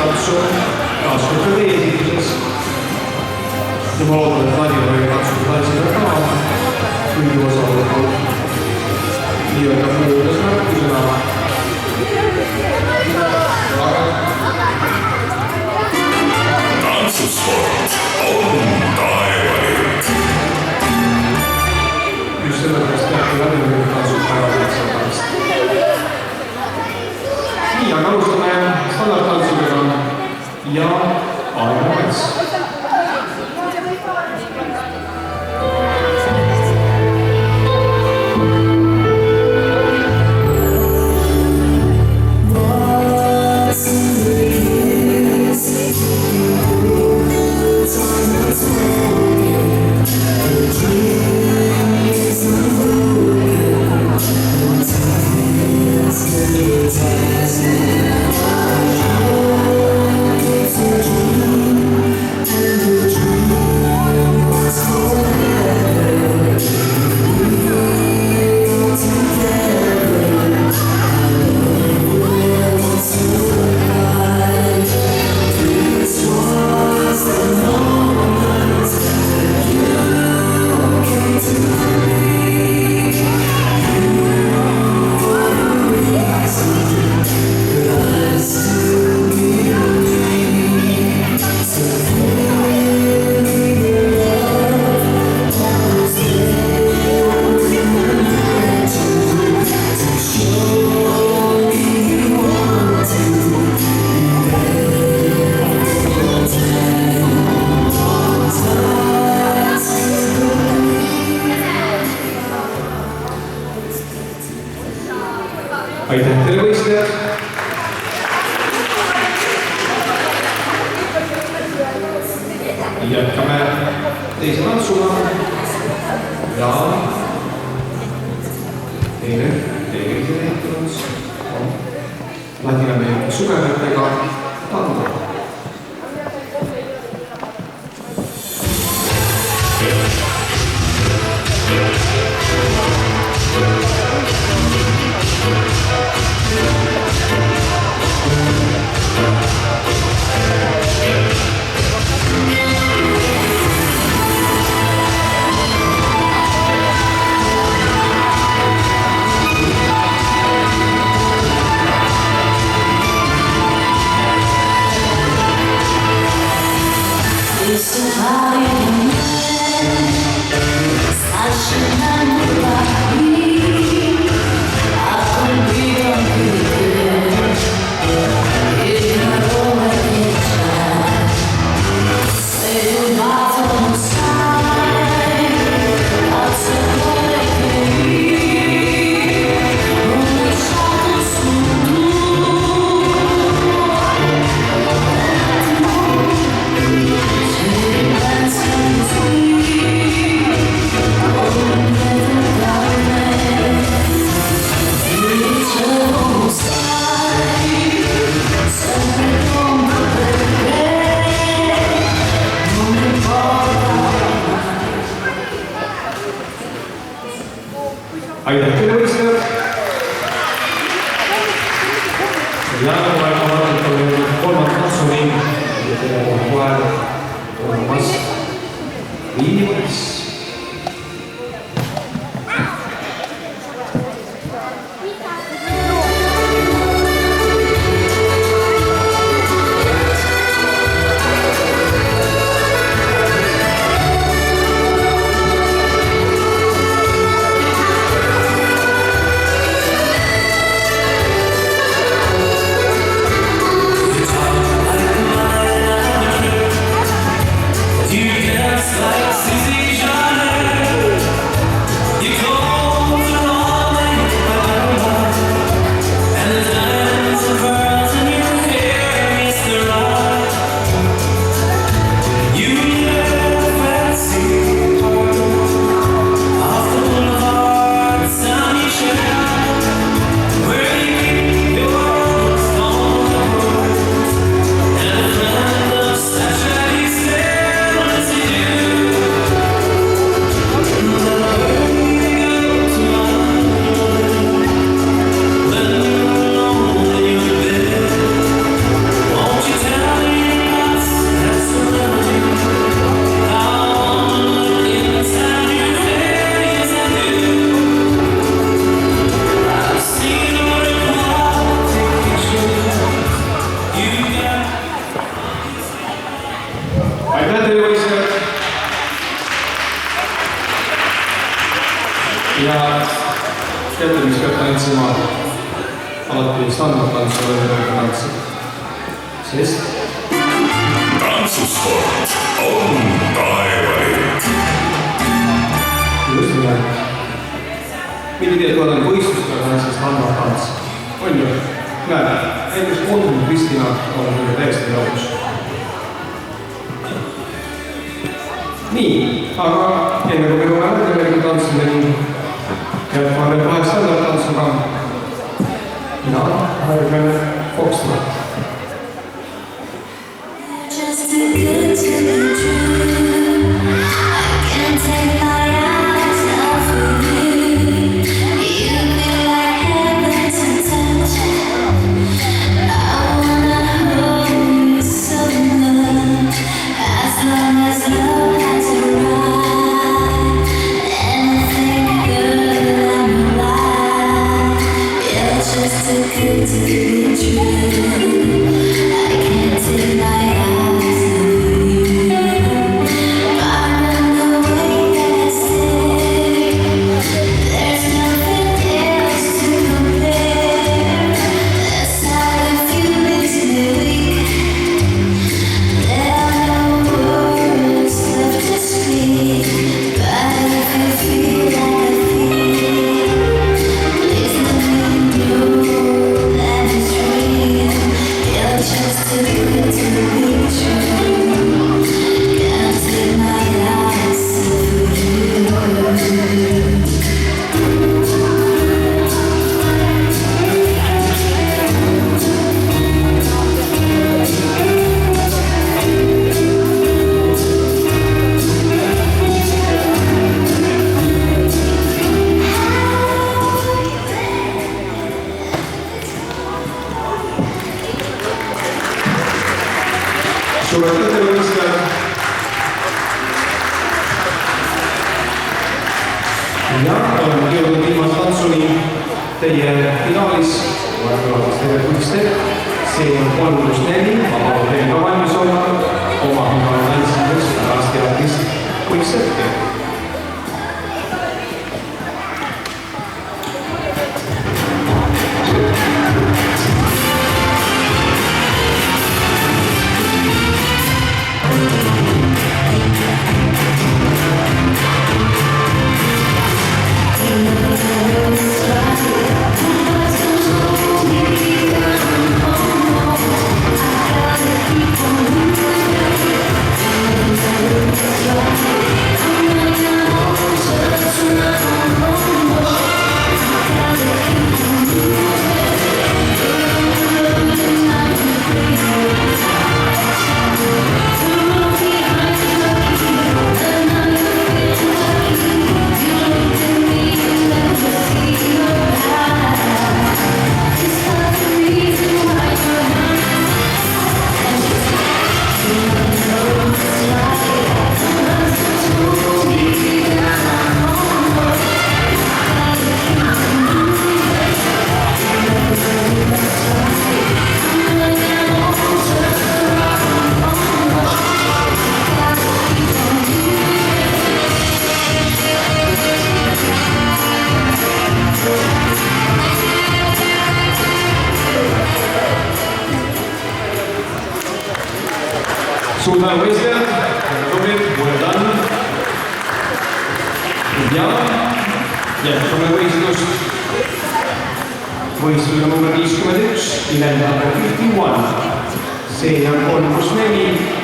tantsu taaskord ka teie esituses. Ja ma loodan, et Vladimir oli tantsu tantsida ka kõigi osavõtul. Nii-öelda muudes märkusena. Tantsusport on taevalik. Just sellepärast peabki Vladimir tantsust ära tantsust. Nii, aga alustame standardtantsudega ja aega mõnes. Aitäh teile võistlejad! Jätkame teise tantsuga ja teine ehitunud on Ladina-Ameerika suvemetega tango. Never aitäh teile, võistlejad! Ja teate, mis peab tantsima alati standardtantsu või tantsi? Sest Tantsusport on taevalik. just nimelt. Mitte tead, olen võistlustel tantsist standardtants. On ju? Näed, näiteks Oudun Kristina on mulle täiesti nõus. Nii, aga enne kui me oleme tegelikult tantsime jätkame veel kahe standardtantsuga. Mina harjume Foxtrot. Just too good to be true. I can't take my eyes off of you. You feel like heaven to touch. I wanna hold you so much. As long as love has arrived, anything good I'm alive. You're just too good to be true. I can't take my eyes off you. Pardon the way that I stare. There's nothing else to compare. The sight of you makes me weak. There are no words left to speak. But if you feel like I feel, please let me know that it's real. You're just too good to be true. Can't take my eyes off you. Suur aitäh teile, võistlejad! Ja oleme jõudnud viimase tantsuni teie finaalis. Vahepeal teile võistlejad. See on 3+4, aga teil ka valmis olla oma finaali tantsimiseks pärast teatrist võistlejad. Suur tänu, võistlejad! Tublid, well done! Ja jätkame võistlust. Võistlusega number 51, 11 51. See on 3+4.